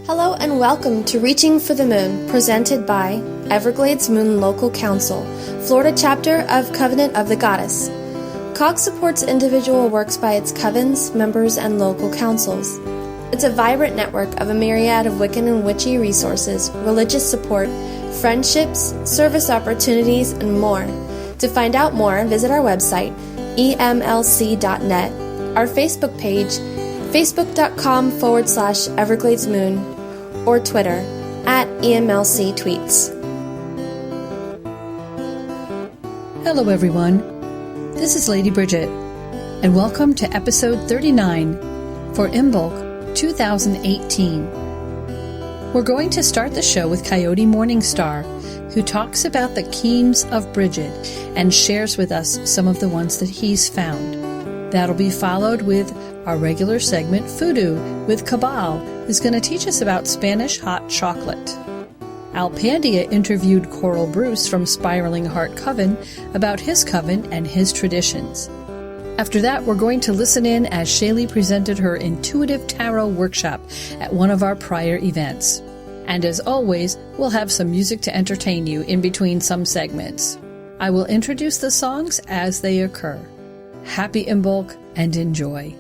Hello and welcome to Reaching for the Moon, presented by Everglades Moon Local Council, Florida chapter of Covenant of the Goddess. COG supports individual works by its covens, members, and local councils. It's a vibrant network of a myriad of Wiccan and witchy resources, religious support, friendships, service opportunities, and more. To find out more, visit our website, emlc.net, our Facebook page, facebook.com/EvergladesMoon, or Twitter, @EMLCTweets. Hello everyone, this is Lady Brighid, and welcome to episode 39 for Imbolc 2018. We're going to start the show with Coyote Morningstar, who talks about the Caims of Brighid and shares with us some of the ones that he's found. That'll be followed with our regular segment, Foodoo, with Qabal, who's going to teach us about Spanish hot chocolate. Alpandia interviewed Coral Bruce from Spiraling Heart Coven about his coven and his traditions. After that, we're going to listen in as Shaylee presented her intuitive tarot workshop at one of our prior events. And as always, we'll have some music to entertain you in between some segments. I will introduce the songs as they occur. Happy Imbolc and enjoy.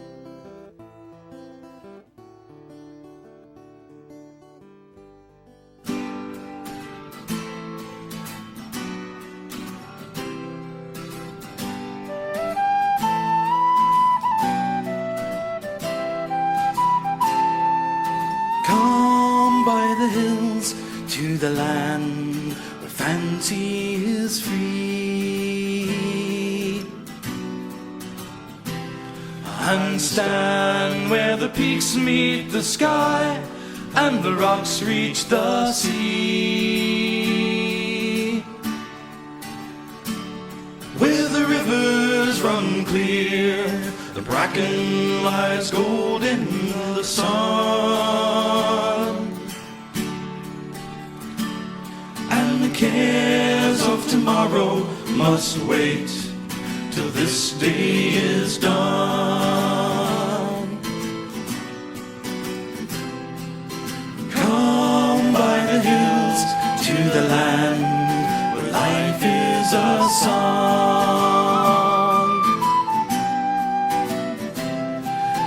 Come by the hills to the land where fancy is free, and stand where the peaks meet the sky and the rocks reach the sea, where the rivers run clear, the bracken lies gold in the sun, and the cares of tomorrow must wait till this day is done. Come by the hills to the land where life is a song,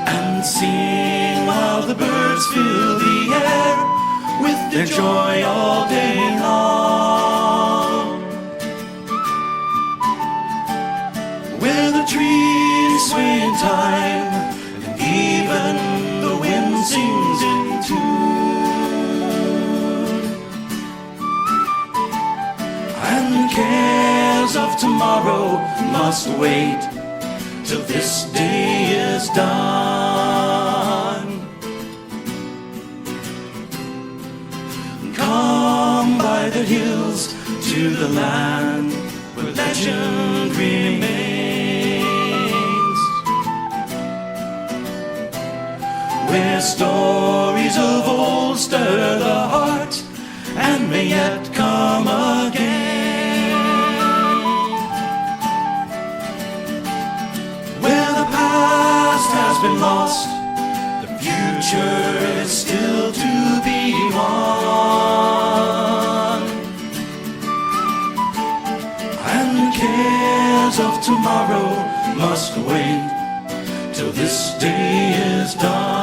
and sing while the birds fill the air with their joy all day long, where the trees sway in time and even the wind sings in tune, and the cares of tomorrow must wait till this day is done. Come by the hills to the land where legend remains, where stories of old stir the heart and may yet come again, where the past has been lost, the future is still to be won, and the cares of tomorrow must wait till this day is done.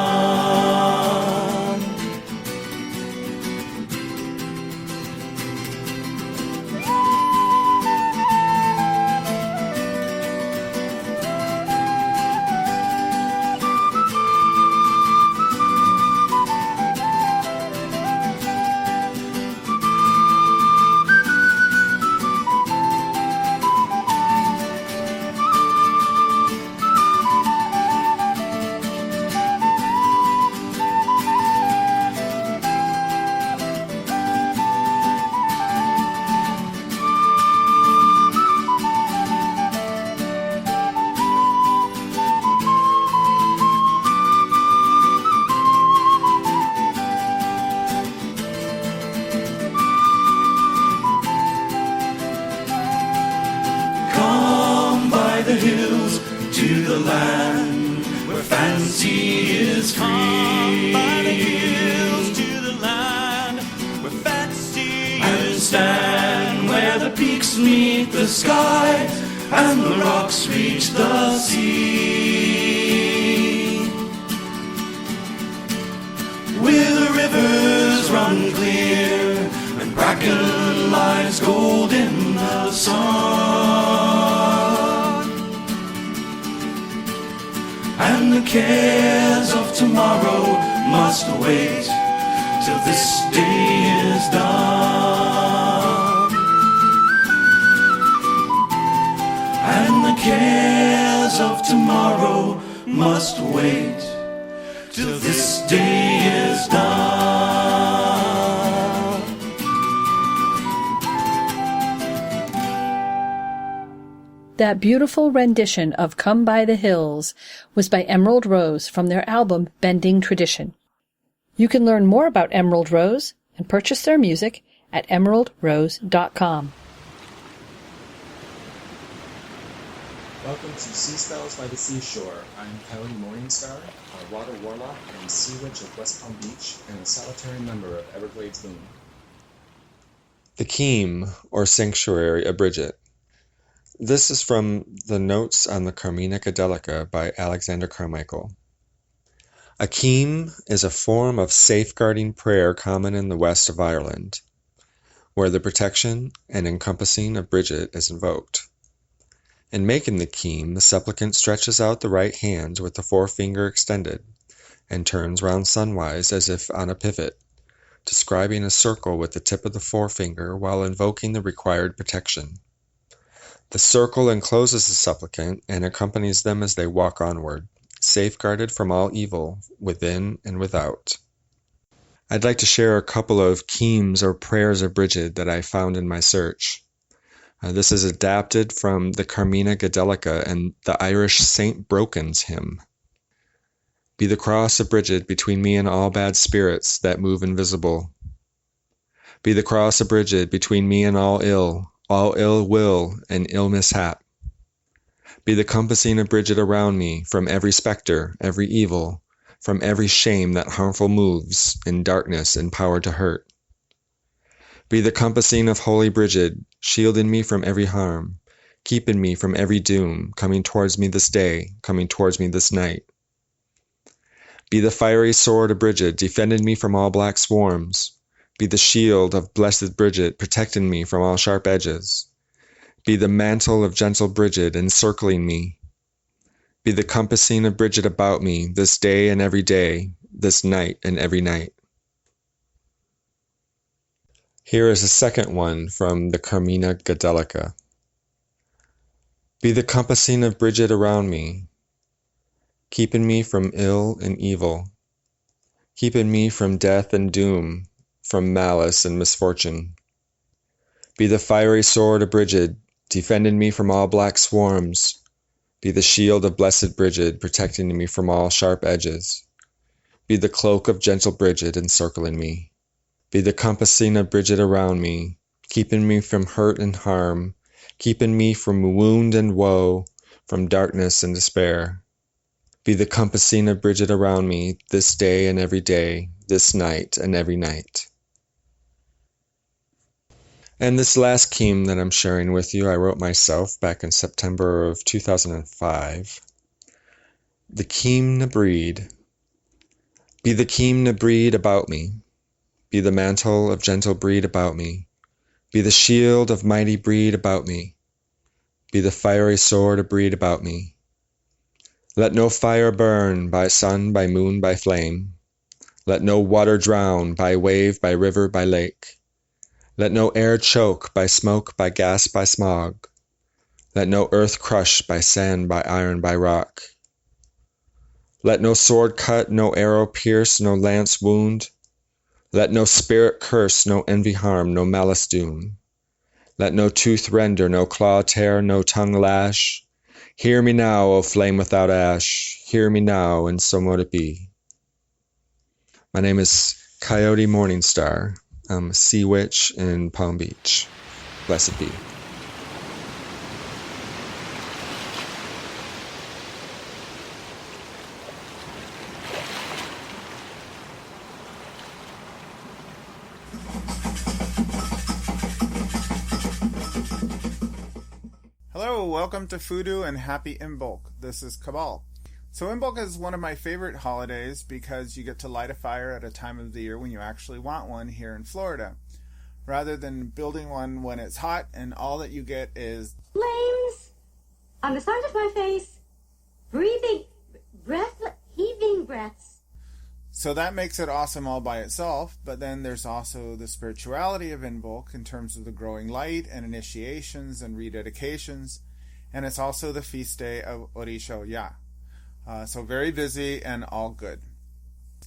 meet the sky, and the rocks reach the sea. Where the rivers run clear, and bracken lies gold in the sun, and the cares of tomorrow must wait till this day is done. And the cares of tomorrow must wait till this day is done. That beautiful rendition of Come by the Hills was by Emerald Rose from their album Bending Tradition. You can learn more about Emerald Rose and purchase their music at emeraldrose.com. Welcome to Sea Spells by the Seashore. I'm Kelly Morningstar, a water warlock and sea witch of West Palm Beach, and a solitary member of Everglades Moon. The Caims, or Sanctuary of Brighid. This is from the Notes on the Carmina Gadelica by Alexander Carmichael. A Caims is a form of safeguarding prayer common in the west of Ireland, where the protection and encompassing of Brighid is invoked. In making the Caims, the supplicant stretches out the right hand with the forefinger extended, and turns round sunwise as if on a pivot, describing a circle with the tip of the forefinger while invoking the required protection. The circle encloses the supplicant and accompanies them as they walk onward, safeguarded from all evil within and without. I'd like to share a couple of Caims or prayers of Brighid that I found in my search. This is adapted from the Carmina Gadelica and the Irish Saint Broken's hymn. Be the cross of Brighid between me and all bad spirits that move invisible. Be the cross of Brighid between me and all ill will and ill mishap. Be the compassing of Brighid around me from every spectre, every evil, from every shame that harmful moves in darkness and power to hurt. Be the compassing of holy Brighid, shielding me from every harm, keeping me from every doom, coming towards me this day, coming towards me this night. Be the fiery sword of Brighid, defending me from all black swarms. Be the shield of blessed Brighid, protecting me from all sharp edges. Be the mantle of gentle Brighid, encircling me. Be the compassing of Brighid about me, this day and every day, this night and every night. Here is a second one from the Carmina Gadelica. Be the compassing of Brighid around me, keeping me from ill and evil, keeping me from death and doom, from malice and misfortune. Be the fiery sword of Brighid, defending me from all black swarms. Be the shield of blessed Brighid, protecting me from all sharp edges. Be the cloak of gentle Brighid, encircling me. Be the compassing of Brighid around me, keeping me from hurt and harm, keeping me from wound and woe, from darkness and despair. Be the compassing of Brighid around me, this day and every day, this night and every night. And this last Caims that I'm sharing with you, I wrote myself back in September of 2005. The Caims na Brighid. Be the Caims na Brighid about me. Be the mantle of gentle Brighid about me. Be the shield of mighty Brighid about me. Be the fiery sword of Brighid about me. Let no fire burn, by sun, by moon, by flame. Let no water drown, by wave, by river, by lake. Let no air choke, by smoke, by gas, by smog. Let no earth crush, by sand, by iron, by rock. Let no sword cut, no arrow pierce, no lance wound. Let no spirit curse, no envy harm, no malice doom. Let no tooth render, no claw tear, no tongue lash. Hear me now, O flame without ash. Hear me now, and so mote it be. My name is Coyote Morningstar. I'm a sea witch in Palm Beach. Blessed be. Hello, welcome to Foodoo and happy Imbolc. This is Qabal. So Imbolc is one of my favorite holidays because you get to light a fire at a time of the year when you actually want one here in Florida, rather than building one when it's hot and all that you get is flames on the side of my face, heaving breaths. So that makes it awesome all by itself, but then there's also the spirituality of Imbolc in terms of the growing light and initiations and rededications, and it's also the feast day of Orisha Oya. So very busy and all good.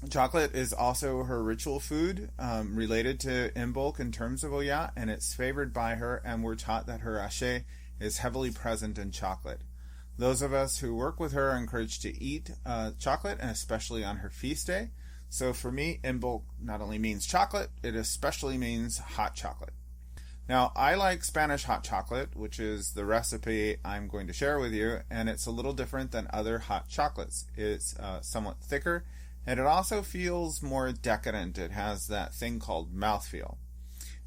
Chocolate is also her ritual food related to Imbolc in terms of Oya, and it's favored by her, and we're taught that her ashe is heavily present in chocolate. Those of us who work with her are encouraged to eat chocolate, and especially on her feast day. So for me, Imbolc not only means chocolate, it especially means hot chocolate. Now, I like Spanish hot chocolate, which is the recipe I'm going to share with you, and it's a little different than other hot chocolates. It's somewhat thicker, and it also feels more decadent. It has that thing called mouthfeel.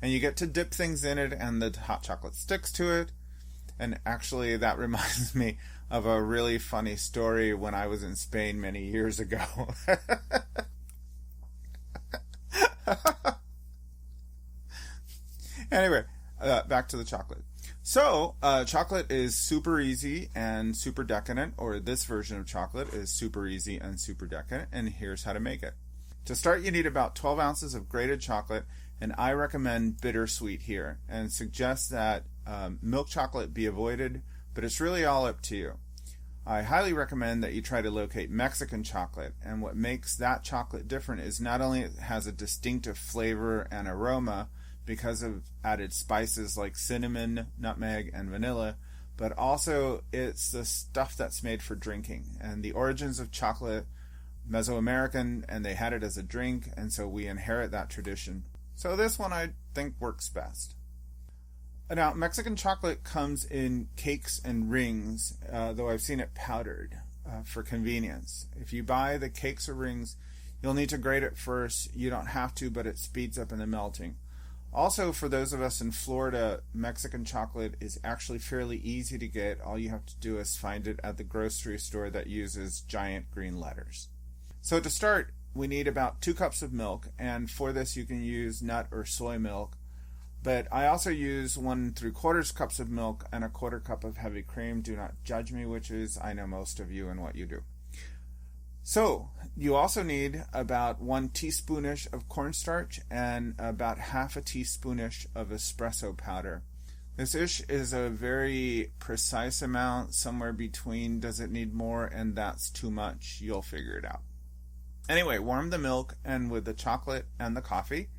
And you get to dip things in it, and the hot chocolate sticks to it. And actually, that reminds me of a really funny story when I was in Spain many years ago. Anyway, back to the chocolate. So, chocolate is super easy and super decadent, or this version of chocolate is super easy and super decadent, and here's how to make it. To start, you need about 12 ounces of grated chocolate, and I recommend bittersweet here, and suggest that milk chocolate be avoided, but it's really all up to you. I highly recommend that you try to locate Mexican chocolate, and what makes that chocolate different is not only it has a distinctive flavor and aroma because of added spices like cinnamon, nutmeg, and vanilla, but also it's the stuff that's made for drinking. And the origins of chocolate, Mesoamerican, and they had it as a drink, and so we inherit that tradition. So this one I think works best. Now, Mexican chocolate comes in cakes and rings, though I've seen it powdered for convenience. If you buy the cakes or rings, you'll need to grate it first. You don't have to, but it speeds up in the melting. Also, for those of us in Florida, Mexican chocolate is actually fairly easy to get. All you have to do is find it at the grocery store that uses giant green letters. So to start, we need about 2 cups of milk, and for this you can use nut or soy milk. But I also use 1 3/4 cups of milk and 1/4 cup of heavy cream. Do not judge me which is. I know most of you and what you do. So, you also need about 1 teaspoonish of cornstarch and about half a teaspoonish of espresso powder. This ish is a very precise amount, somewhere between does it need more and that's too much. You'll figure it out. Anyway, warm the milk and with the chocolate and the coffee.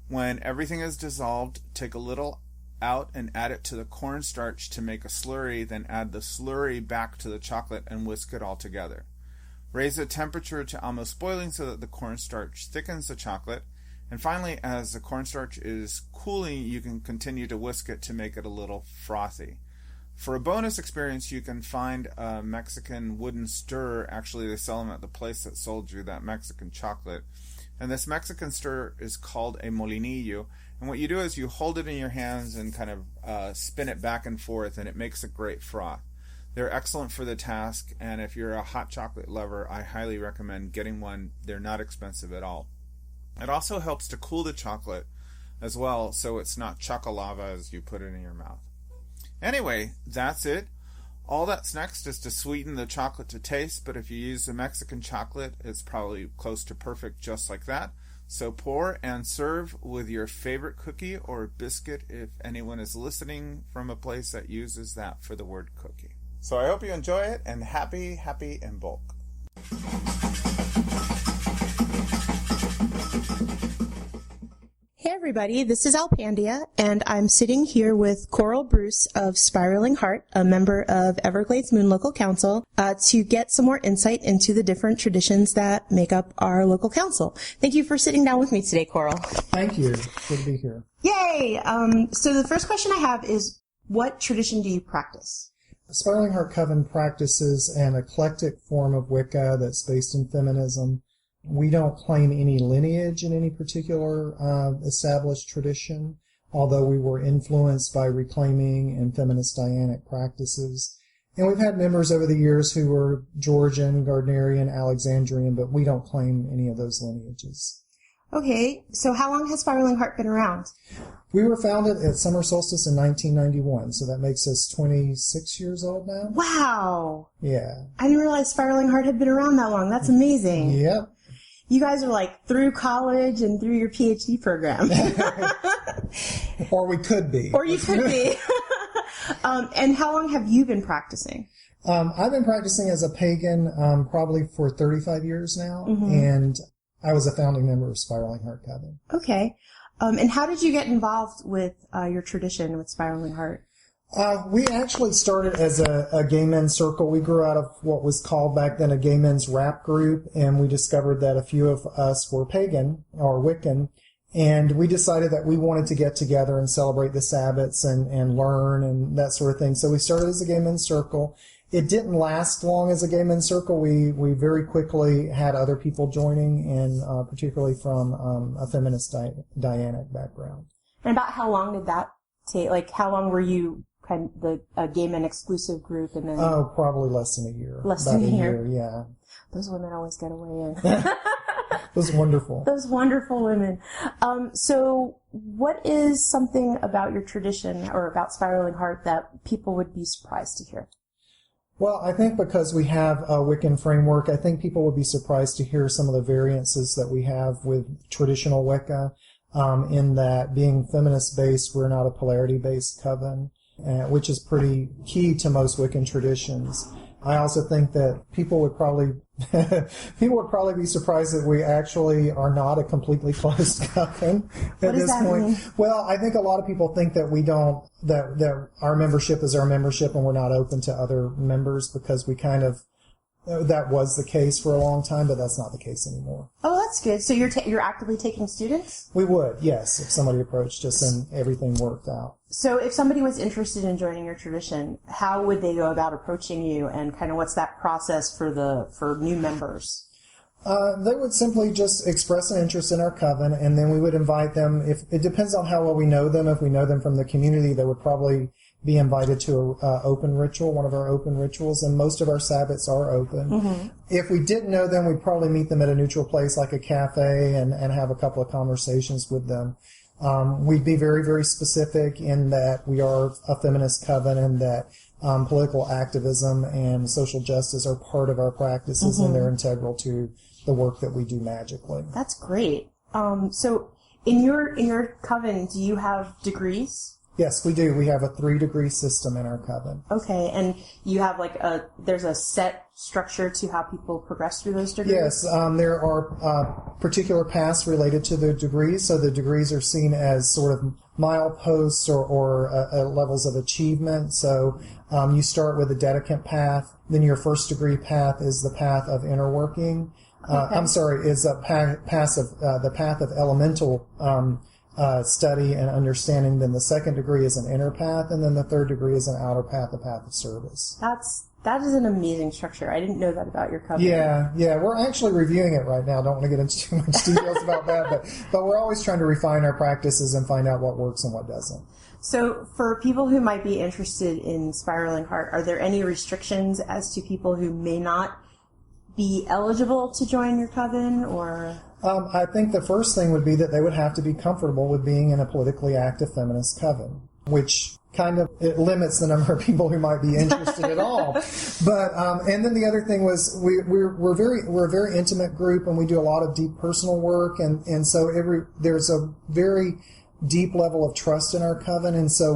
When everything is dissolved, take a little out and add it to the cornstarch to make a slurry, then add the slurry back to the chocolate and whisk it all together. Raise the temperature to almost boiling so that the cornstarch thickens the chocolate. And finally, as the cornstarch is cooling, you can continue to whisk it to make it a little frothy. For a bonus experience, you can find a Mexican wooden stirrer. Actually, they sell them at the place that sold you that Mexican chocolate. And this Mexican stirrer is called a molinillo. And what you do is you hold it in your hands and kind of spin it back and forth, and it makes a great froth. They're excellent for the task, and if you're a hot chocolate lover, I highly recommend getting one. They're not expensive at all. It also helps to cool the chocolate as well, so it's not chocolava as you put it in your mouth. Anyway, that's it. All that's next is to sweeten the chocolate to taste, but if you use the Mexican chocolate, it's probably close to perfect just like that. So pour and serve with your favorite cookie or biscuit if anyone is listening from a place that uses that for the word cookie. So I hope you enjoy it, and happy Imbolc. Hey everybody, this is Alpandia, and I'm sitting here with Coral Bruce of Spiraling Heart, a member of Everglades Moon Local Council, to get some more insight into the different traditions that make up our local council. Thank you for sitting down with me today, Coral. Thank you. Good to be here. Yay! So the first question I have is, what tradition do you practice? Spiraling Heart Coven practices an eclectic form of Wicca that's based in feminism. We don't claim any lineage in any particular established tradition. although we were influenced by reclaiming and feminist Dianic practices. And we've had members over the years who were Georgian, Gardnerian, Alexandrian, but we don't claim any of those lineages. Okay, so how long has Spiraling Heart been around? We were founded at summer solstice in 1991, so that makes us 26 years old now. Wow! Yeah. I didn't realize Spiraling Heart had been around that long. That's amazing. Yep. You guys are like through college and through your PhD program. Or we could be. Or you could be. And how long have you been practicing? I've been practicing as a pagan probably for 35 years now, and I was a founding member of Spiraling Heart Coven. Okay. And how did you get involved with your tradition with Spiraling Heart? We actually started as a gay men's circle. We grew out of what was called back then a gay men's rap group, and we discovered that a few of us were pagan or Wiccan, and we decided that we wanted to get together and celebrate the Sabbats and learn and that sort of thing. So we started as a gay men's circle. It didn't last long as a gay men's circle. We very quickly had other people joining, and particularly from a feminist Dianic background. And about how long did that take? Like, how long were you kind of the gay men exclusive group? And then probably less than a year. Less than a year, yeah. Those women always get away in. Those wonderful. Those wonderful women. So what is something about your tradition or about Spiraling Heart that people would be surprised to hear? Well, I think because we have a Wiccan framework, I think people would be surprised to hear some of the variances that we have with traditional Wicca, in that being feminist-based, we're not a polarity-based coven, which is pretty key to most Wiccan traditions. I also think that people would probably be surprised that we actually are not a completely closed coven at this point. Mean? Well, I think a lot of people think that we don't, that our membership is our membership and we're not open to other members, because we kind of, that was the case for a long time, but that's not the case anymore. Oh, that's good. So you're actively taking students? We would, yes, if somebody approached us and everything worked out. So if somebody was interested in joining your tradition, how would they go about approaching you, and kind of what's that process for new members? They would simply just express an interest in our coven, and then we would invite them. If it depends on how well we know them. If we know them from the community, they would probably be invited to a open ritual, one of our open rituals, and most of our Sabbats are open. Mm-hmm. If we didn't know them, we'd probably meet them at a neutral place like a cafe and have a couple of conversations with them. We'd be very, very specific in that we are a feminist coven, and that political activism and social justice are part of our practices, and they're integral to the work that we do magically. That's great. So in your coven, do you have degrees? Yes, we do. We have a 3-degree system in our coven. Okay, and you have there's a set structure to how people progress through those degrees? Yes, there are particular paths related to the degrees, so the degrees are seen as sort of mileposts or levels of achievement. So you start with a dedicant path, then your first degree path is the path of inner working. Is the path of elemental study and understanding. Then the second degree is an inner path, and then the third degree is an outer path, a path of service. That is an amazing structure. I didn't know that about your coven. Yeah. We're actually reviewing it right now. Don't want to get into too much details about that, but we're always trying to refine our practices and find out what works and what doesn't. So for people who might be interested in Spiraling Heart, are there any restrictions as to people who may not be eligible to join your coven, or? I think the first thing would be that they would have to be comfortable with being in a politically active feminist coven, which kind of it limits the number of people who might be interested at all. But and then the other thing was we're a very intimate group, and we do a lot of deep personal work, and so there's a very deep level of trust in our coven, and so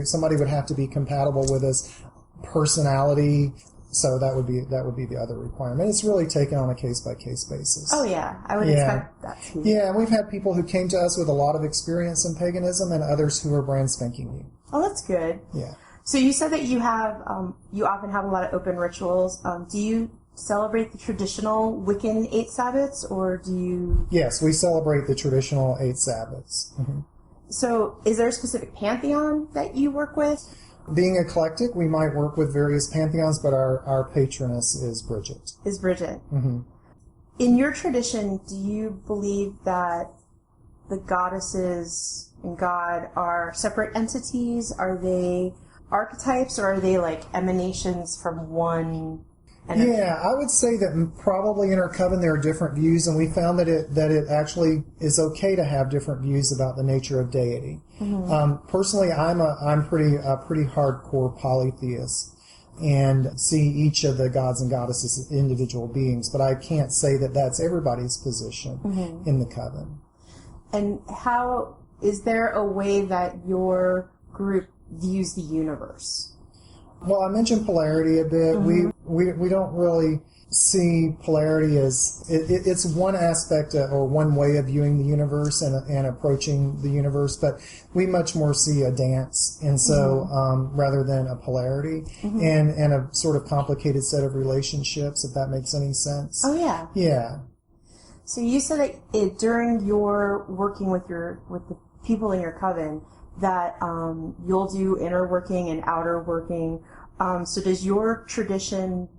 somebody would have to be compatible with us, personality. So that would be the other requirement. It's really taken on a case-by-case basis. Oh, yeah. I would expect that too. Yeah, and we've had people who came to us with a lot of experience in paganism, and others who are brand spanking new. Oh, that's good. Yeah. So you said that you have, you often have a lot of open rituals. Do you celebrate the traditional Wiccan 8 Sabbats, or do you... Yes, we celebrate the traditional 8 Sabbats. Mm-hmm. So is there a specific pantheon that you work with? Being eclectic, we might work with various pantheons, but our patroness is Brighid. Is Brighid. Mm-hmm. In your tradition, do you believe that the goddesses and God are separate entities? Are they archetypes, or are they like emanations from one entity? Yeah, I would say that probably in our coven there are different views, and we found that it actually is okay to have different views about the nature of deity. Personally, I'm pretty hardcore polytheist, and see each of the gods and goddesses as individual beings, but I can't say that that's everybody's position in the coven. And how is there a way that your group views the universe? Well, I mentioned polarity a bit. We don't really see polarity as it's one aspect or one way of viewing the universe and approaching the universe, but we much more see a dance, and so rather than a polarity and a sort of complicated set of relationships, if that makes any sense. Oh yeah. Yeah. So you said that during your working with the people in your coven that you'll do inner working and outer working. So does your tradition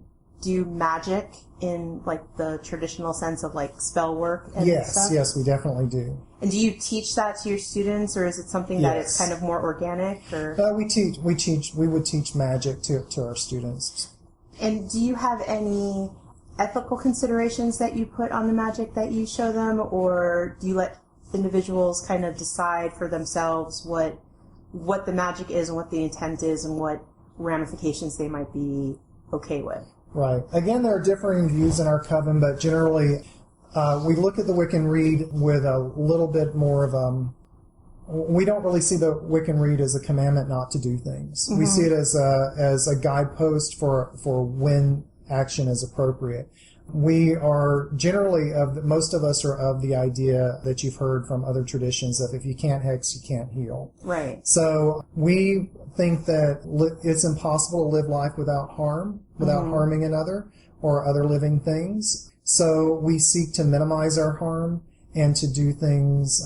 do magic in like the traditional sense of like spell work and stuff? Yes, we definitely do. And do you teach that to your students, or is it something that is kind of more organic? Or we would teach magic to our students. And do you have any ethical considerations that you put on the magic that you show them, or do you let individuals kind of decide for themselves what the magic is and what the intent is and what ramifications they might be okay with? Right. Again, there are differing views in our coven, but generally we look at the Wiccan Rede with a little bit more of we don't really see the Wiccan Rede as a commandment not to do things. We see it as a guidepost for when action is appropriate. We are generally most of us are of the idea that you've heard from other traditions of if you can't hex, you can't heal. Right. So we think that it's impossible to live life without harm, without harming another or other living things. So we seek to minimize our harm and to do things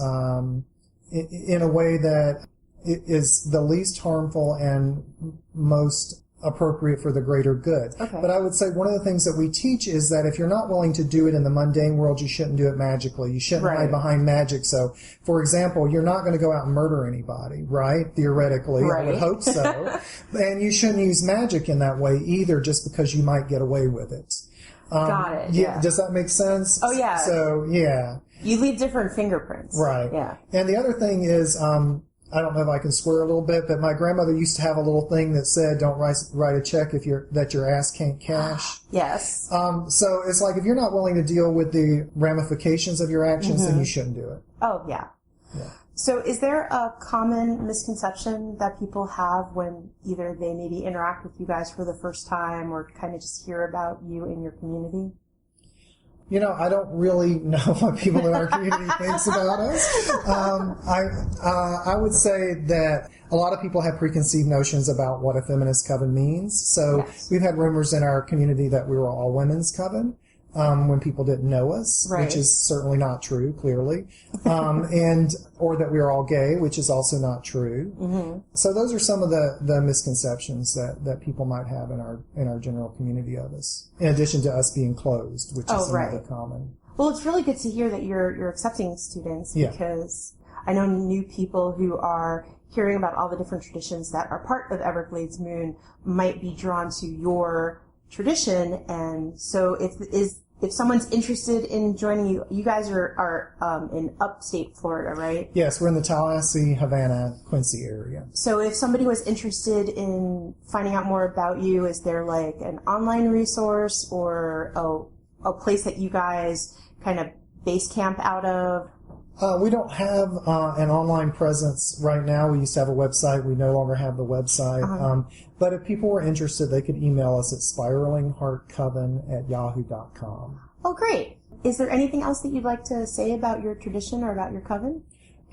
in a way that is the least harmful and most appropriate for the greater good. Okay. But I would say one of the things that we teach is that if you're not willing to do it in the mundane world, you shouldn't do it magically. You shouldn't hide behind magic. So, for example, you're not going to go out and murder anybody, right? Theoretically, I would hope so. And you shouldn't use magic in that way either, just because you might get away with it. Got it. Yeah. Does that make sense? Oh, yeah. So, yeah. You leave different fingerprints. Right. Yeah. And the other thing is, I don't know if I can swear a little bit, but my grandmother used to have a little thing that said, "Don't write a check that your ass can't cash." Yes. So it's like if you're not willing to deal with the ramifications of your actions, then you shouldn't do it. Oh, yeah. So is there a common misconception that people have when either they maybe interact with you guys for the first time or kind of just hear about you in your community? I don't really know what people in our community thinks about us. I would say that a lot of people have preconceived notions about what a feminist coven means. So we've had rumors in our community that we were all women's coven. When people didn't know us, which is certainly not true, clearly, or that we are all gay, which is also not true. So those are some of the misconceptions that people might have in our general community of us, in addition to us being closed, which is another common. Well, it's really good to hear that you're accepting students, because I know new people who are hearing about all the different traditions that are part of Everglades Moon might be drawn to your tradition. And so if someone's interested in joining you, you guys are in upstate Florida, right? Yes, we're in the Tallahassee, Havana, Quincy area. So if somebody was interested in finding out more about you, is there like an online resource or a place that you guys kind of base camp out of? We don't have an online presence right now. We used to have a website. We no longer have the website. But if people were interested, they could email us at spiralingheartcoven@yahoo.com. Oh, great. Is there anything else that you'd like to say about your tradition or about your coven?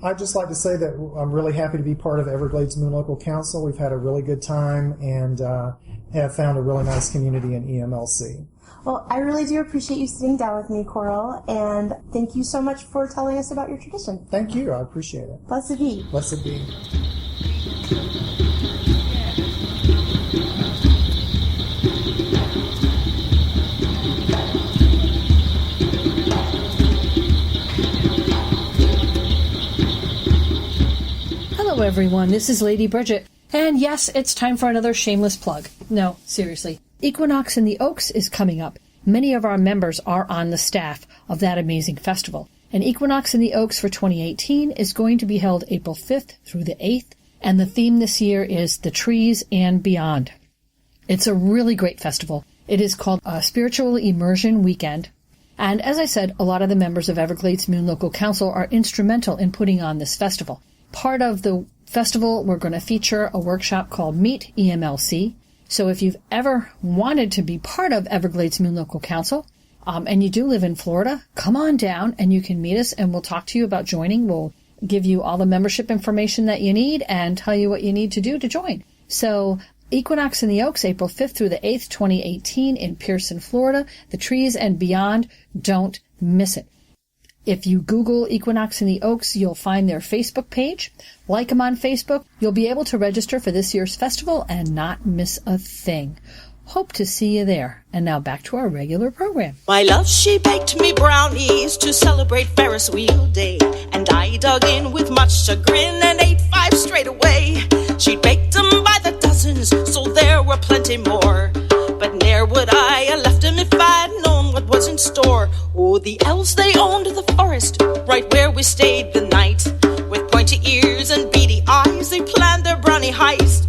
I'd just like to say that I'm really happy to be part of Everglades Moon Local Council. We've had a really good time and have found a really nice community in EMLC. Well, I really do appreciate you sitting down with me, Coral, and thank you so much for telling us about your tradition. Thank you. I appreciate it. Blessed be. Blessed be. Hello everyone, this is Lady Bridget. And yes, it's time for another shameless plug. No, seriously. Equinox in the Oaks is coming up. Many of our members are on the staff of that amazing festival. And Equinox in the Oaks for 2018 is going to be held April 5th through the 8th. And the theme this year is The Trees and Beyond. It's a really great festival. It is called a Spiritual Immersion Weekend. And as I said, a lot of the members of Everglades Moon Local Council are instrumental in putting on this festival. Part of the festival, we're going to feature a workshop called Meet EMLC. So if you've ever wanted to be part of Everglades Moon Local Council, and you do live in Florida, come on down and you can meet us and we'll talk to you about joining. We'll give you all the membership information that you need and tell you what you need to do to join. So Equinox in the Oaks, April 5th through the 8th, 2018 in Pearson, Florida. The Trees and Beyond. Don't miss it. If you Google Equinox in the Oaks, you'll find their Facebook page. Like them on Facebook. You'll be able to register for this year's festival and not miss a thing. Hope to see you there. And now back to our regular program. My love, she baked me brownies to celebrate Ferris Wheel Day. And I dug in with much chagrin and ate 5 straight away. She'd baked them by the dozens, so there were plenty more. But ne'er would I have left them if I'd known what was in store. Oh, the elves, they owned the forest, right where we stayed the night. With pointy ears and beady eyes, they planned their brownie heist.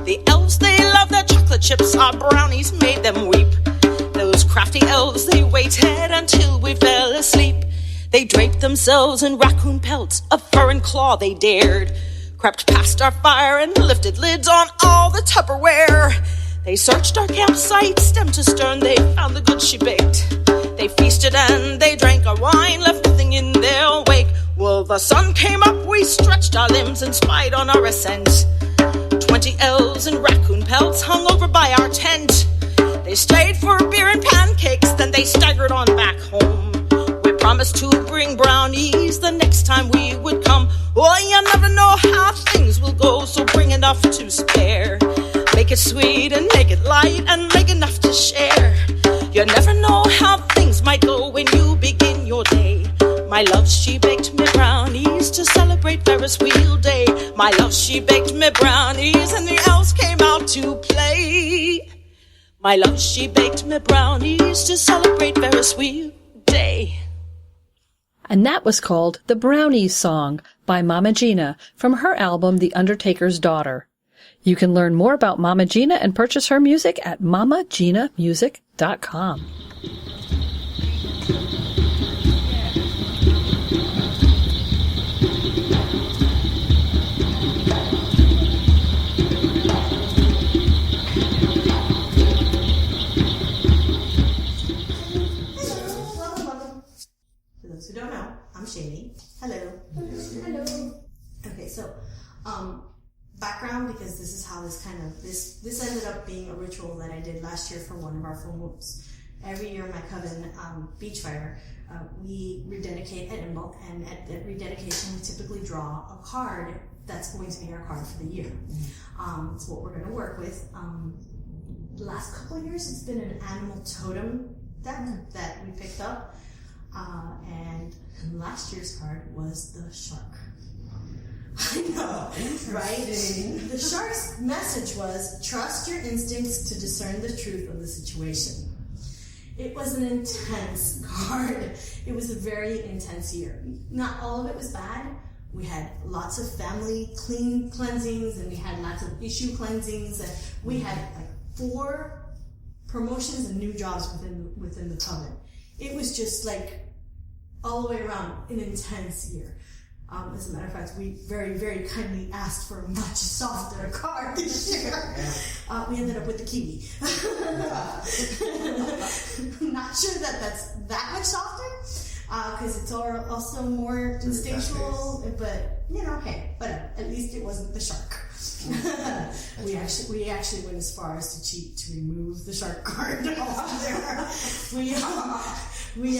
The elves, they loved their chocolate chips, our brownies made them weep. Those crafty elves, they waited until we fell asleep. They draped themselves in raccoon pelts, of fur and claw they dared. Crept past our fire and lifted lids on all the Tupperware. They searched our campsite, stem to stern, they found the goods she baked. They feasted and they drank our wine, left nothing in their wake. Well, the sun came up, we stretched our limbs and spied on our ascent. 20 elves in raccoon pelts hung over by our tent. They stayed for beer and pancakes, then they staggered on back home. We promised to bring brownies the next time we would come. Oh, you never know how things will go, so bring enough to spare. Make it sweet and make it light and make enough to share. You never know how things might go when you begin your day. My love, she baked me brownies to celebrate Ferris Wheel Day. My love, she baked me brownies and the elves came out to play. My love, she baked me brownies to celebrate Ferris Wheel Day. And that was called The Brownies Song by Mama Gina from her album The Undertaker's Daughter. You can learn more about Mama Gina and purchase her music at mamaginamusic.com. For those who don't know, I'm Shaylee. Hello. Hello. Okay, so, background, because this is how this ended up being a ritual that I did last year for one of our full moons. Every year, my Coven beach fire, we rededicate at Imbolc, and at the rededication, we typically draw a card that's going to be our card for the year. It's what we're going to work with. The last couple of years, it's been an animal totem deck that we picked up, and last year's card was the shark. I know, right? The shark's message was, trust your instincts to discern the truth of the situation. It was an intense card. It was a very intense year. Not all of it was bad. We had lots of family cleansings, and we had lots of issue cleansings, and we had like 4 promotions and new jobs within the Coven. It was just like all the way around an intense year. As a matter of fact, we very, very kindly asked for a much softer card this year. We ended up with the kiwi. I'm not sure that's that much softer, because it's also more instinctual, but, hey, whatever. At least it wasn't the shark. We actually went as far as to cheat to remove the shark card off there. We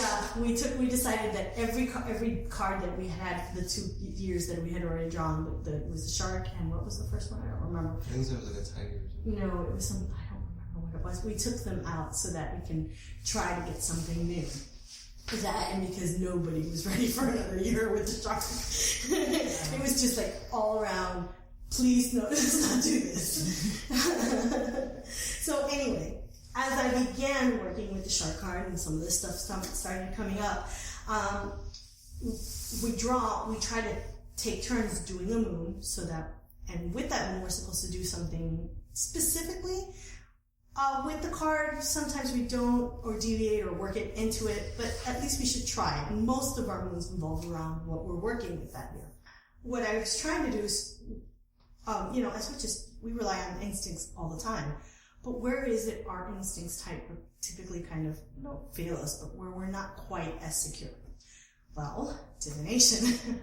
decided that every card that we had for the 2 years that we had already drawn was a shark, and what was the first one? I don't remember. I think it was like a tiger. No, it was some, I don't remember what it was. We took them out so that we can try to get something new. that, and because nobody was ready for another year with the shark. It was just like all around, please no, let's not do this. So anyway, as I began working with the shark card and some of this stuff started coming up, we try to take turns doing a moon, so that, and with that moon we're supposed to do something specifically. With the card, sometimes we don't, or deviate or work it into it, but at least we should try. And most of our moons revolve around what we're working with that year. What I was trying to do is, as much as we rely on instincts all the time, but where is it our instincts typically kind of, don't fail us, but where we're not quite as secure? Well, divination.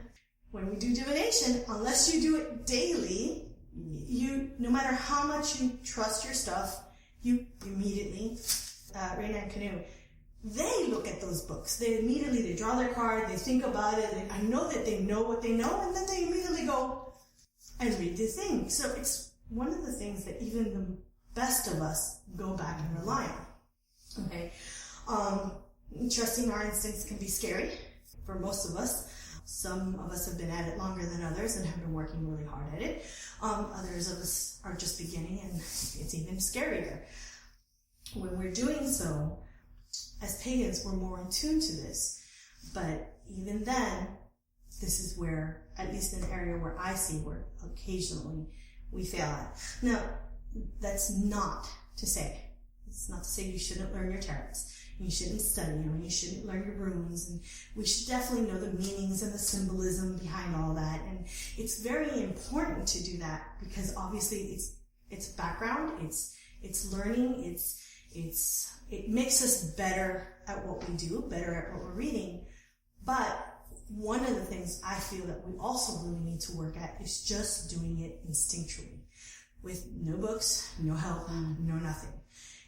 When we do divination, unless you do it daily, no matter how much you trust your stuff, you immediately, Raina and Canoe, they look at those books. They draw their card, they think about it, I know that they know what they know, and then they immediately go and read the thing. So it's one of the things that even the best of us go back and rely on. Okay? Trusting our instincts can be scary for most of us. Some of us have been at it longer than others and have been working really hard at it. Others of us are just beginning, and it's even scarier. When we're doing so, as pagans, we're more in tune to this. But even then, this is where, at least an area where I see where occasionally we fail at. Now, that's not to say you shouldn't learn your tarots. You shouldn't study them, you shouldn't learn your runes, and we should definitely know the meanings and the symbolism behind all that. And it's very important to do that, because obviously it's background, it's learning, it makes us better at what we do, better at what we're reading. But one of the things I feel that we also really need to work at is just doing it instinctually, with no books, no help, no nothing.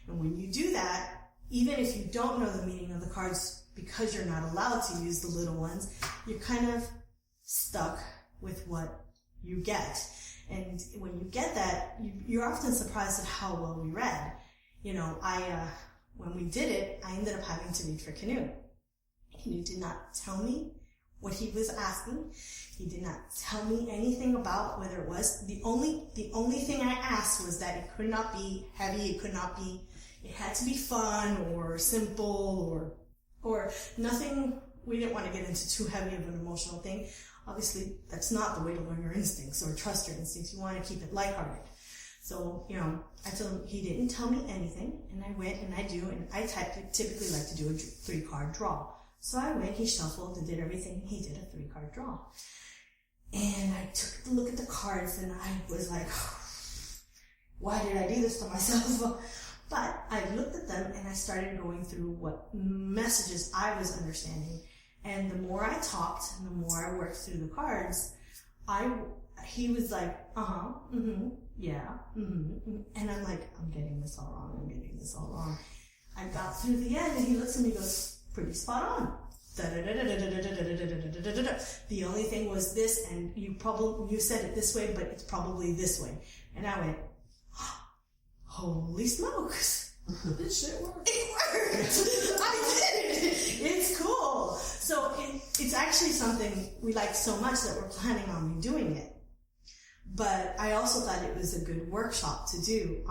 And when you do that, even if you don't know the meaning of the cards, because you're not allowed to use the little ones, you're kind of stuck with what you get. And when you get that, you're often surprised at how well we read. When we did it, I ended up having to read for Canoe. Canoe did not tell me what he was asking. He did not tell me anything about whether it was. The only thing I asked was that it could not be heavy, it had to be fun or simple or nothing. We didn't want to get into too heavy of an emotional thing. Obviously, that's not the way to learn your instincts or trust your instincts. You want to keep it lighthearted. So, I told him he didn't tell me anything, and I went and I typically like to do a 3-card draw. So I went, he shuffled and did everything. He did a 3-card draw. And I took a look at the cards and I was like, why did I do this to myself? But I looked at them and I started going through what messages I was understanding. And the more I talked and the more I worked through the cards, he was like, yeah, And I'm like, I'm getting this all wrong. I got through the end and he looks at me and goes, pretty spot on. The only thing was this, and you said it this way, but it's probably this way. And I went, holy smokes. This shit worked. It worked. I did it. It's cool. So it's actually something we like so much that we're planning on doing it. But I also thought it was a good workshop to do.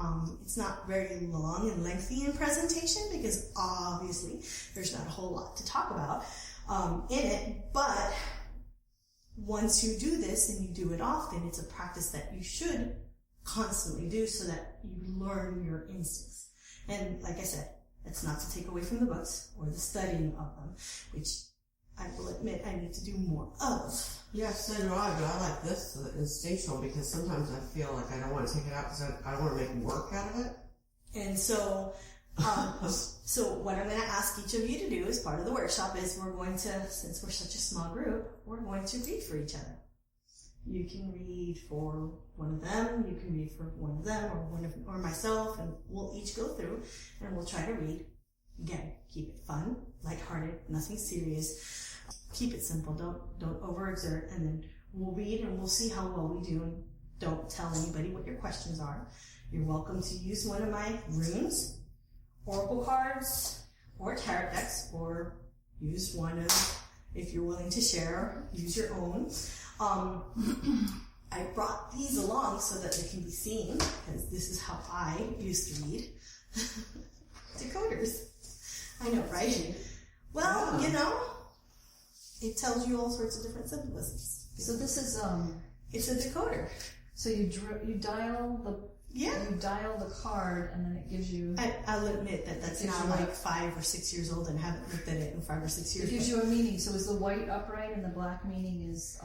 It's not very long and lengthy in presentation because obviously there's not a whole lot to talk about in it. But once you do this and you do it often, it's a practice that you should constantly do so that you learn your instincts. And like I said, it's not to take away from the books or the studying of them, which I will admit I need to do more of. Yes, so do I, but I like this instinctual because sometimes I feel like I don't want to take it out because I don't want to make work out of it. And so, so what I'm going to ask each of you to do as part of the workshop is we're going to, since we're such a small group, we're going to read for each other. You can read for one of them, you can read for one of them, or myself, and we'll each go through and we'll try to read. Again, keep it fun, lighthearted, nothing serious. Keep it simple. Don't overexert, and then we'll read and we'll see how well we do. And don't tell anybody what your questions are. You're welcome to use one of my runes, oracle cards, or tarot decks, or use one of, if you're willing to share, use your own. I brought these along so that they can be seen, because this is how I used to read. Decoders. I know, right? Well, you know, it tells you all sorts of different symbolisms. So this is it's a decoder. So you dial the card, and then it gives you. I'll admit that's now like 5 or 6 years old, and haven't looked at it in 5 or 6 years. It gives you a meaning. So is the white upright and the black meaning is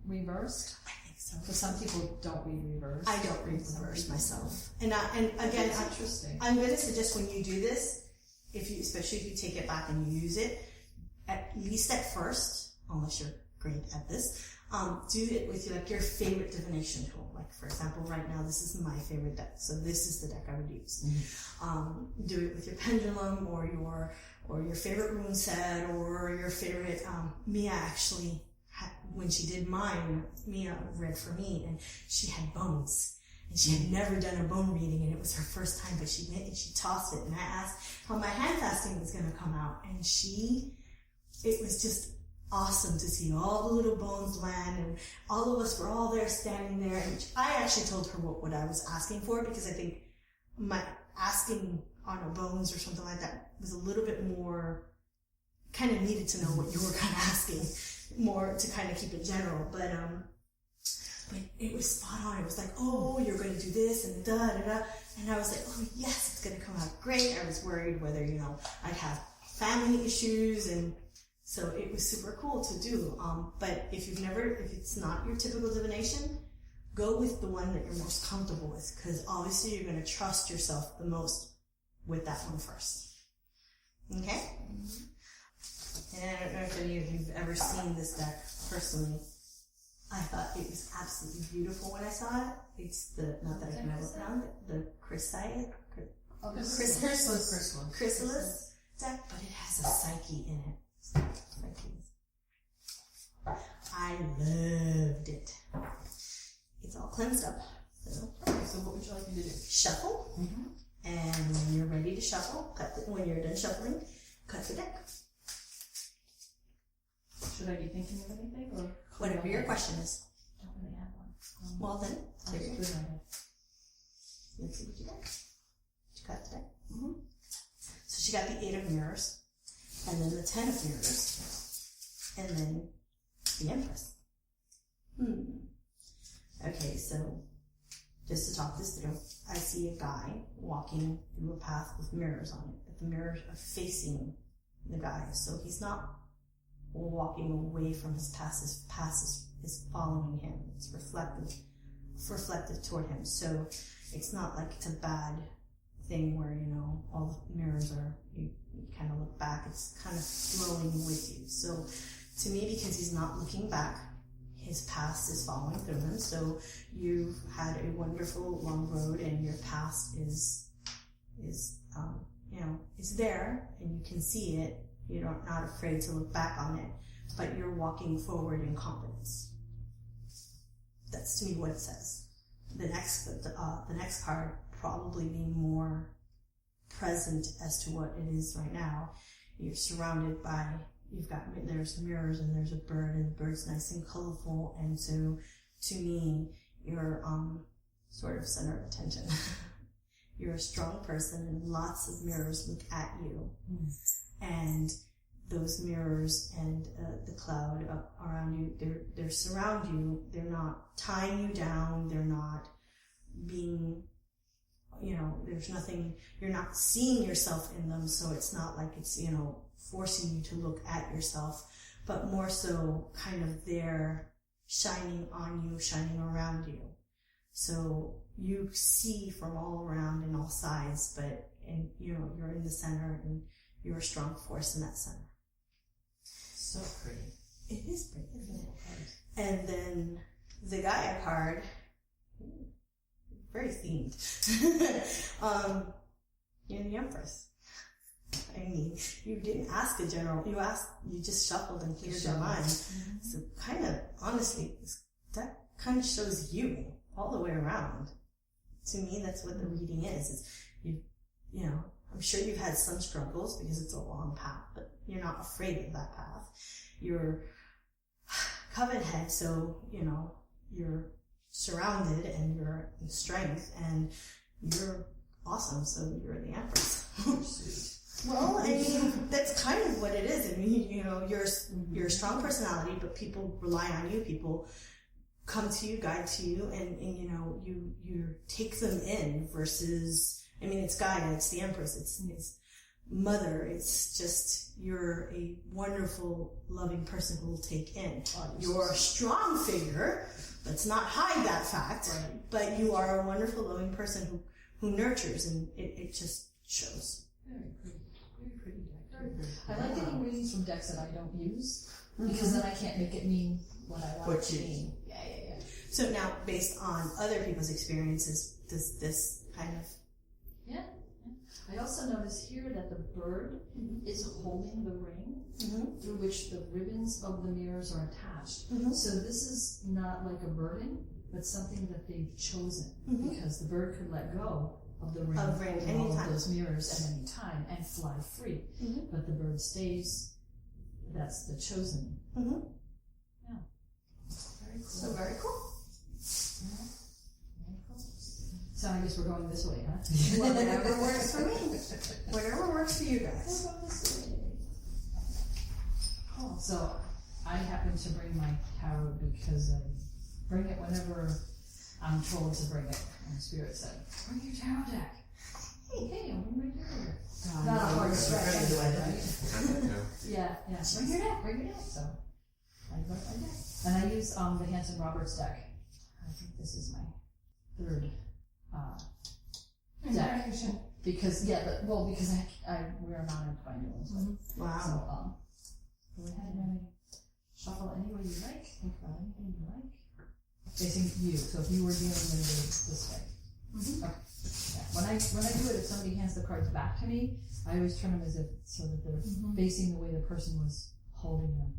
reversed? I think so. Because some people don't read reverse. I don't read reverse myself, and again, interesting. I'm going to suggest when you do this, especially if you take it back and you use it, at least at first, unless you're great at this, do it with your favorite divination tool. Like, for example, right now, this is my favorite deck, so this is the deck I would use. Mm-hmm. Do it with your pendulum, or your favorite rune set, or your favorite, Mia actually, when she did mine, Mia read for me, and she had bones. And she had never done a bone reading, and it was her first time, but she tossed it, and I asked how my hand fasting was going to come out, and it was just awesome to see all the little bones land, and all of us were all there standing there, and I actually told her what I was asking for, because I think my asking on a bones or something like that was a little bit more, kind of needed to know what you were kind of asking, more to kind of keep it general, but it was spot on. It was like, oh, you're going to do this and da da da. And I was like, oh yes, it's going to come out great. I was worried whether, I'd have family issues, and so it was super cool to do. But if it's not your typical divination, go with the one that you're most comfortable with, because obviously you're going to trust yourself the most with that one first. Okay? And I don't know if any of you've ever seen this deck personally. I thought it was absolutely beautiful when I saw it. It's not that I can ever pronounce it, the chrysalis deck, but it has a psyche in it. I loved it. It's all cleansed up. So what would you like me to do? Shuffle. Mm-hmm. And when you're ready to shuffle, when you're done shuffling, cut the deck. Should I be thinking of anything, or whatever your question is? I don't really have one. Well then, there you go. Let's see what you got. She got the deck. Mm-hmm. So she got the 8 of mirrors, and then the 10 of mirrors, and then the Empress. Okay, so just to talk this through, I see a guy walking through a path with mirrors on it, but the mirrors are facing the guy, so he's not walking away from his past. His past is following him. It's reflective toward him. So it's not like it's a bad thing where, all the mirrors are, you kind of look back. It's kind of flowing with you. So to me, because he's not looking back, his past is following through him. So you've had a wonderful long road, and your past is there, and you can see it. You're not afraid to look back on it, but you're walking forward in confidence. That's to me what it says. The next card probably being more present as to what it is right now. You're surrounded by, there's mirrors, and there's a bird, and the bird's nice and colorful, and so to me, you're sort of center of attention. You're a strong person, and lots of mirrors look at you. And those mirrors and the cloud around you, they surround you. They're not tying you down. They're not being, there's nothing, you're not seeing yourself in them, so it's not like it's, forcing you to look at yourself, but more so kind of there shining on you, shining around you. So you see from all around and all sides, but you're in the center, and you're a strong force in that center. So pretty. It is pretty, isn't it? And then the Gaia card, very themed. You're the Empress. I mean, you didn't ask a general, you just shuffled and cleared your mind. Mm-hmm. So kind of, honestly, that kind of shows you all the way around. To me, that's what the reading is you I'm sure you've had some struggles because it's a long path, but you're not afraid of that path. You're Coven head, so, you're surrounded and you're in strength and you're awesome, so you're the Empress. Well, I mean, that's kind of what it is. I mean, you're a strong personality, but people rely on you. People come to you, guide to you, and you take them in versus, I mean, it's Gaia, it's the Empress, it's Mother, it's just, you're a wonderful, loving person who will take in. You're a strong figure, let's not hide that fact, but you are a wonderful, loving person who nurtures, and it just shows. Very pretty. Very pretty deck. Very pretty. I like getting readings from decks that I don't use, because then I can't make it mean what I want it to mean. Yeah. So now, based on other people's experiences, does this kind of... Yeah. I also notice here that the bird is holding the ring through which the ribbons of the mirrors are attached. So this is not like a burden, but something that they've chosen, because the bird could let go of the ring and all of those mirrors at any time and fly free. But the bird stays, that's the chosen. Yeah. Very cool. So very cool. Yeah. Very cool. So I guess we're going this way, huh? Whatever works for me. Whatever works for you guys. Cool. So I happen to bring my tarot because I bring it whenever I'm told to bring it. And Spirit said, bring your tarot deck. Hey, I'll bring my tarot deck. Not a hard stretch anyway, right? Yeah. Bring your deck. So I brought my deck. And I use the Hanson Roberts deck. I think this is my third deck. Because, because I wear non-amplifying ones. Wow. So, go ahead and shuffle any way you like. Think about anything you like. Facing you. So if you were dealing with it this way. Okay. Yeah. When I do it, if somebody hands the cards back to me, I always turn them as if so that they're facing the way the person was holding them.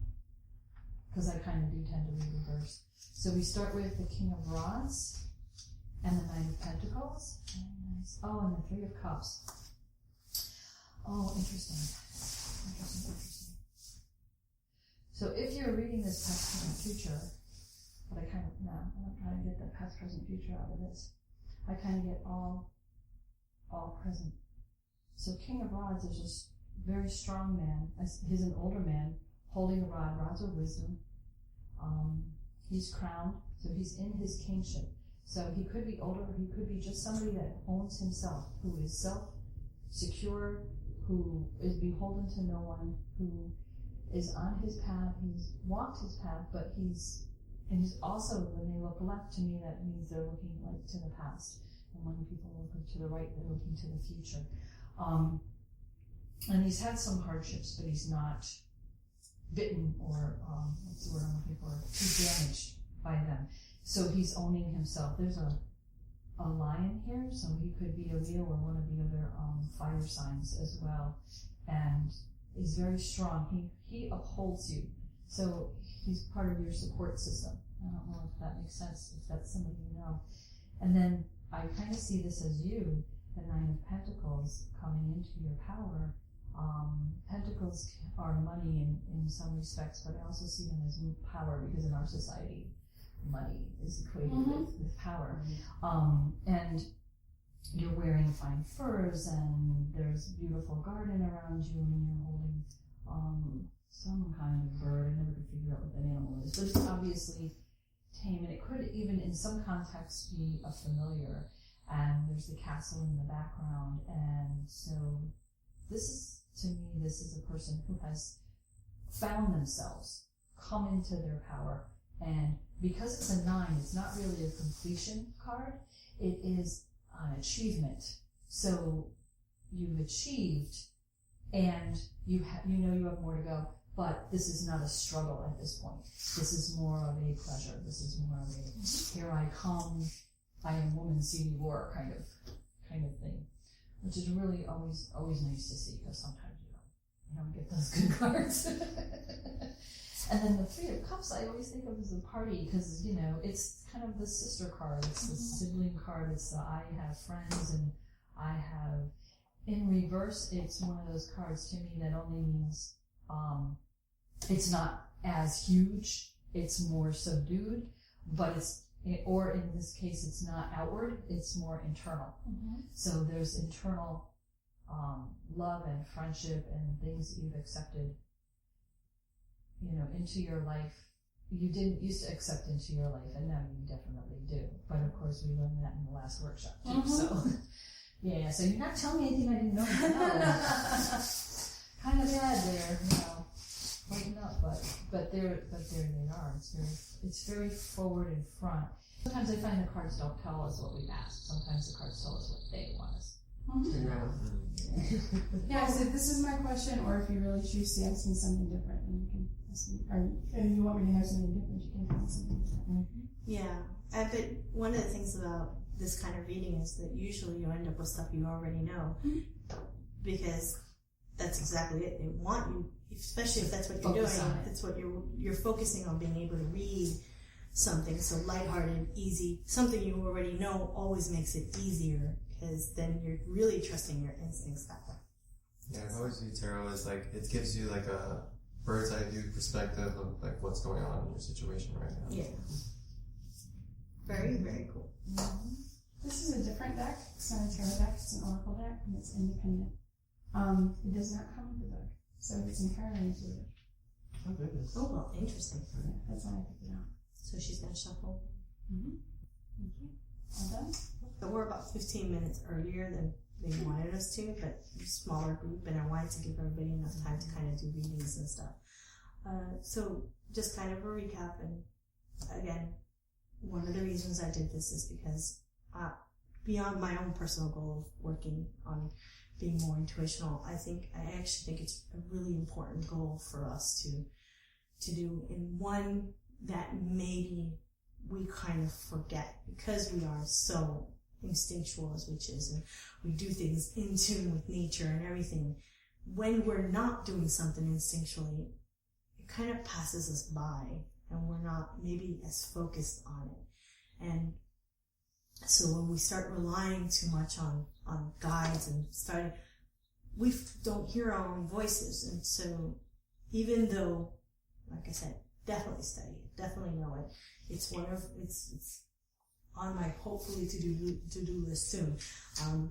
Because I kind of do tend to read reverse. So we start with the King of Rods and the Nine of Pentacles. Very nice. Oh, and the Three of Cups. Oh, interesting. So if you're reading this past, present, future, but I'm trying to get the past, present, future out of this. I kind of get all present. So King of Rods is just very strong man. He's an older man holding a rod. Rods are wisdom. He's crowned, so he's in his kingship. So he could be older, or he could be just somebody that owns himself, who is self-secure, who is beholden to no one, who is on his path. He's walked his path, but he's also, when they look left, to me, that means they're looking like to the past. And when people look to the right, they're looking to the future. And he's had some hardships, but he's not bitten or, what's the word I'm looking for, too damaged by them. So he's owning himself. There's a lion here, so he could be a Leo or one of the other fire signs as well. And is very strong. He upholds you. So he's part of your support system. I don't know if that makes sense, if that's somebody you know. And then I kind of see this as you, the Nine of Pentacles, coming into your power. Pentacles are money in some respects, but I also see them as power, because in our society, money is equated with power. And you're wearing fine furs, and there's a beautiful garden around you, and you're holding some kind of bird. I never could figure out what that animal is, but it's obviously tame, and it could even in some contexts be a familiar. And there's the castle in the background, and so to me, this is a person who has found themselves, come into their power, and because it's a 9, it's not really a completion card, it is an achievement. So you've achieved, and you know you have more to go, but this is not a struggle at this point. This is more of a pleasure. This is more of a, here I come, I am woman, see me war kind of thing, which is really always nice to see, because sometimes you don't get those good cards. And then the Three of Cups, I always think of as a party, because it's kind of the sister card, it's the sibling card, it's the I have friends and I have in reverse, it's one of those cards to me that only means it's not as huge, it's more subdued, but or in this case, it's not outward, it's more internal. Mm-hmm. So there's internal love and friendship and things that you've accepted, into your life. You didn't used to accept into your life, and now you definitely do. But of course, we learned that in the last workshop too. Mm-hmm. So, yeah. So you're not telling me anything I didn't know. Kind of bad there, Waking up, but there they are. It's very forward and front. Sometimes I find the cards don't tell us what we've asked. Sometimes the cards tell us what they want us. Mm-hmm. Yeah, so if this is my question, or if you really choose to ask me something different, then you can ask me, or if you want me to have something different, you can ask me something different. Mm-hmm. Yeah, but one of the things about this kind of reading is that usually you end up with stuff you already know, because that's exactly it. They want you, especially if that's what you're doing. That's what you're focusing on, being able to read something so lighthearted, easy. Something you already know always makes it easier, because then you're really trusting your instincts that way. Yeah, I've always viewed tarot as it gives you a bird's eye view perspective of what's going on in your situation right now. Yeah. Very, very cool. Mm-hmm. This is a different deck. It's not a tarot deck, it's an oracle deck, and it's independent. It does not come with the book, so it's entirely intuitive. Oh, goodness. Oh, well, interesting. Yeah, that's how I picked it out. So she's going to shuffle. Mm-hmm. Thank you. All done? So we're about 15 minutes earlier than they wanted us to, but smaller group, and I wanted to give everybody enough time to kind of do readings and stuff. So just kind of a recap, and again, one of the reasons I did this is because beyond my own personal goal of working on being more intuitional, I actually think it's a really important goal for us to do, and one that maybe we kind of forget because we are so instinctual as witches, and we do things in tune with nature and everything. When we're not doing something instinctually, it kind of passes us by, and we're not maybe as focused on it. And so when we start relying too much on guides and we don't hear our own voices. And so even though, like I said, definitely study it, definitely know it. It's it's on my hopefully to-do list soon.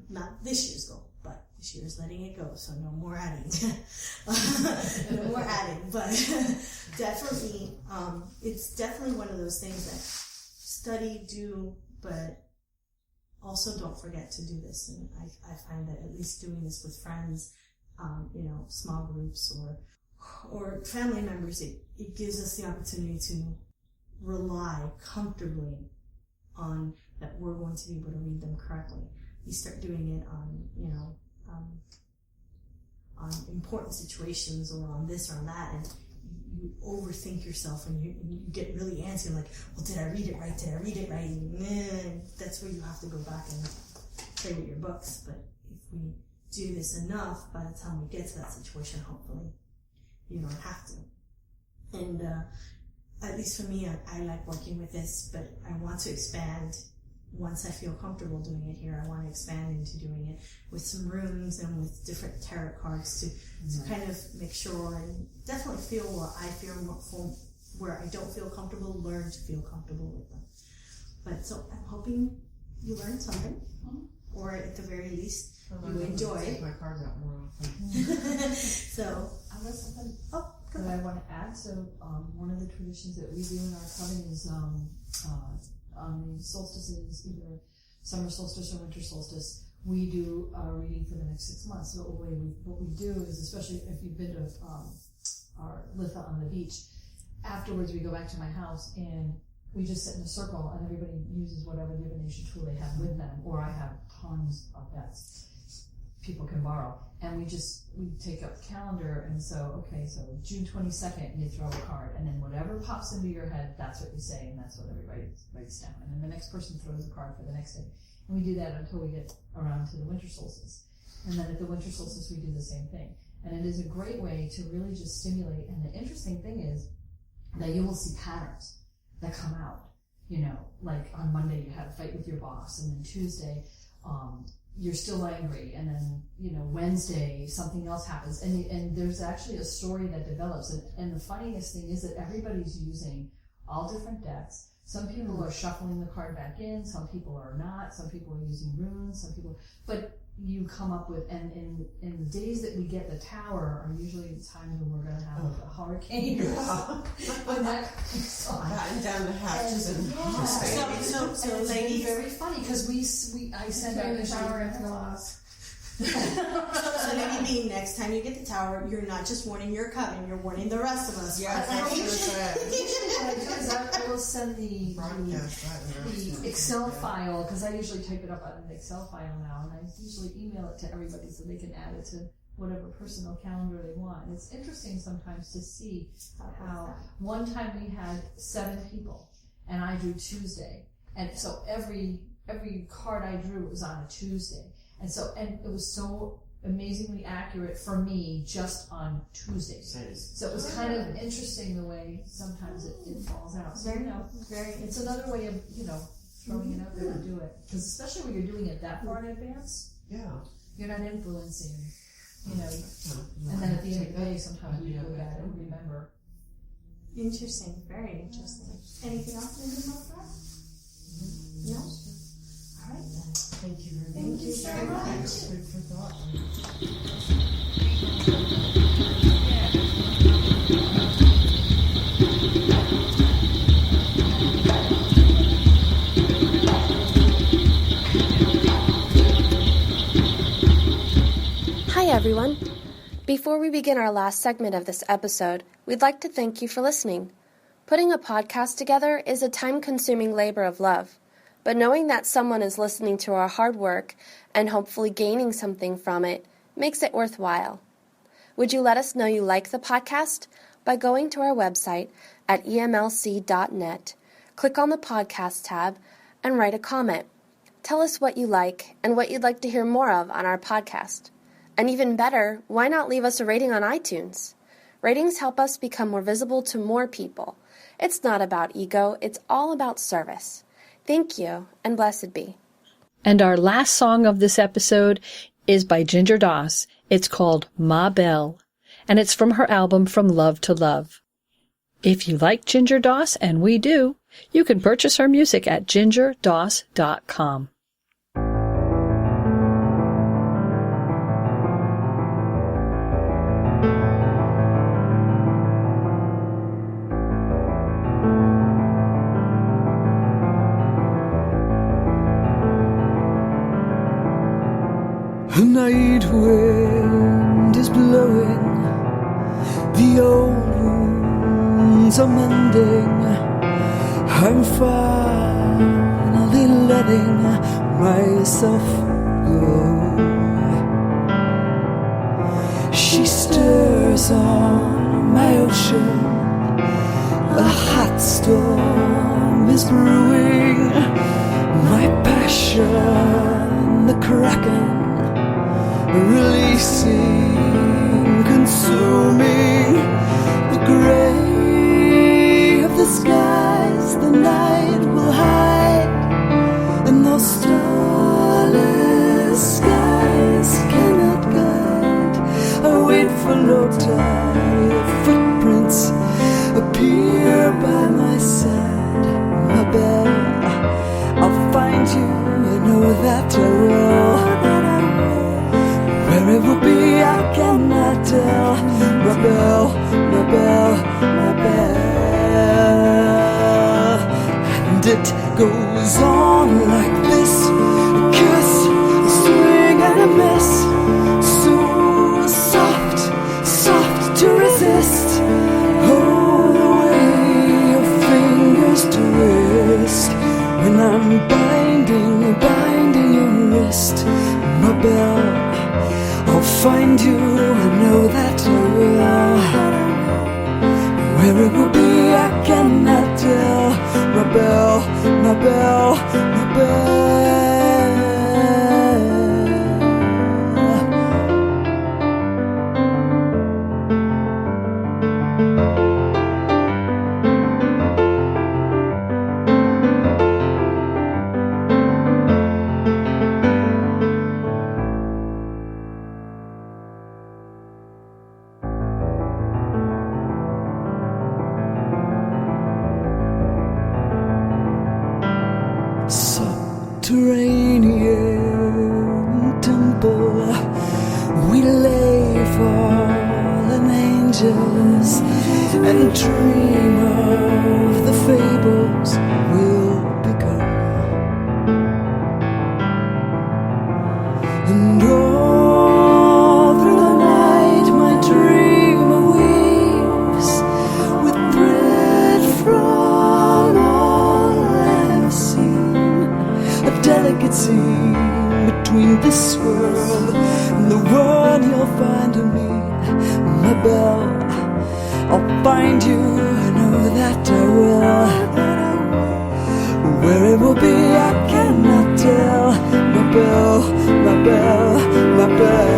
Not this year's goal, but this year's letting it go, so no more adding. No more adding, but definitely, it's definitely one of those things that study, do, but also don't forget to do this. And I find that at least doing this with friends, small groups or family members, it gives us the opportunity to rely comfortably on that we're going to be able to read them correctly. You start doing it on important situations or on this or on that, and you overthink yourself, and you get really antsy, like, well, did I read it right? Did I read it right? And that's where you have to go back and play with your books. But if we do this enough, by the time we get to that situation, hopefully, you don't have to. And at least for me, I like working with this, but I want to expand. Once I feel comfortable doing it here, I want to expand into doing it with some rooms and with different tarot cards to kind of make sure and definitely feel what I feel, where I don't feel comfortable, learn to feel comfortable with them. But so I'm hoping you learned something, or at the very least, you enjoy. Take my cards out more often. So I got something that I want to add. So one of the traditions that we do in our coven is on the solstices, either summer solstice or winter solstice, we do a reading for the next 6 months. So what we do is, especially if you've been to our Litha on the beach, afterwards we go back to my house and we just sit in a circle and everybody uses whatever divination tool they have with them, or I have tons of decks people can borrow. And we take up the calendar, and so June 22nd, you throw a card, and then whatever pops into your head, that's what you say, and that's what everybody writes down. And then the next person throws a card for the next day. And we do that until we get around to the winter solstice. And then at the winter solstice, we do the same thing. And it is a great way to really just stimulate. And the interesting thing is that you will see patterns that come out. Like on Monday, you had a fight with your boss, and then Tuesday, you're still angry, and then, Wednesday, something else happens, and there's actually a story that develops, and the funniest thing is that everybody's using all different decks. Some people are shuffling the card back in, some people are not, some people are using runes, but you come up with, and in the days that we get the tower are usually the times when we're going to have a hurricane or something. When that comes on. Batten down the hatches and So it's ladies, very funny because I send out the tower after the loss. So maybe being next time you get the tower, you're not just warning your coven, you're warning the rest of us. Yes, right? What I do is I will send the Excel file, because I usually type it up on an Excel file now, and I usually email it to everybody so they can add it to whatever personal calendar they want. And it's interesting sometimes to see how one time we had 7 people, and I drew Tuesday, and so every card I drew was on a Tuesday. And it was so amazingly accurate for me just on Tuesdays. So it was kind of interesting the way sometimes it falls out. So, it's another way of, throwing it out there to do it. Because especially when you're doing it that far in advance, you're not influencing, and then at the end of the day, sometimes we look at it and remember. Interesting, very interesting. Anything else in the book? No? All right then. Thank you very much. Thank you so much. Food for thought. Hi everyone. Before we begin our last segment of this episode, we'd like to thank you for listening. Putting a podcast together is a time-consuming labor of love. But knowing that someone is listening to our hard work and hopefully gaining something from it makes it worthwhile. Would you let us know you like the podcast by going to our website at emlc.net, click on the podcast tab, and write a comment. Tell us what you like and what you'd like to hear more of on our podcast. And even better, why not leave us a rating on iTunes? Ratings help us become more visible to more people. It's not about ego, it's all about service. Thank you, and blessed be. And our last song of this episode is by Ginger Doss. It's called Ma Belle, and it's from her album From Love to Love. If you like Ginger Doss, and we do, you can purchase her music at gingerdoss.com. The night wind is blowing, the old wounds are mending. I'm finally letting myself go. She stirs on my ocean, a hot storm is brewing. My passion, the kraken, releasing, consuming the gray of the skies. The night will hide, and those starless skies cannot guide. I wait for low tide, footprints appear by my side. My Belle, I'll find you, I know that I will. Where it will be, I cannot tell. My Belle, my Belle, my Belle. And it goes on like this: a kiss, a swing and a miss. So soft, soft to resist. Oh, the way your fingers twist when I'm binding your wrist. My Belle, I'll find you, I know that I will. Where it will be, I cannot tell. My Belle, my Belle, my Belle. subterranean temple. We lay fallen angels and dream of the fables we'll become. And all through the night my dream weaves with thread from all I've seen, a delicate seam between this world and the one you'll find in me. My Belle, I'll find you, I know that I will. Where it will be I cannot tell. My Belle, my Belle, my Belle.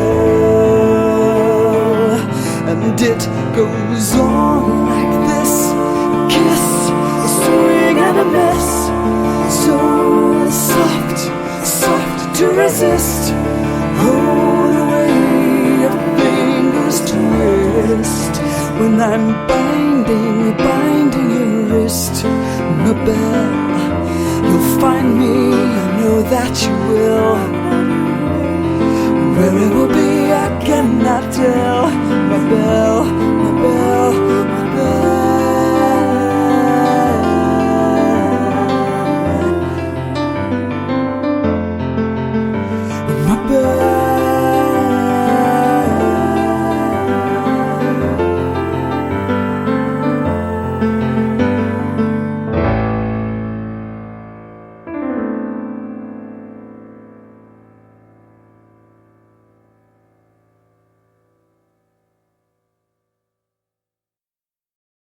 And it goes on like this: a kiss, a swing and a miss, so soft, soft to resist. Oh, the way your fingers twist when I'm binding your wrist. My Belle, you'll find me, I know that you will. Where it will be I cannot tell.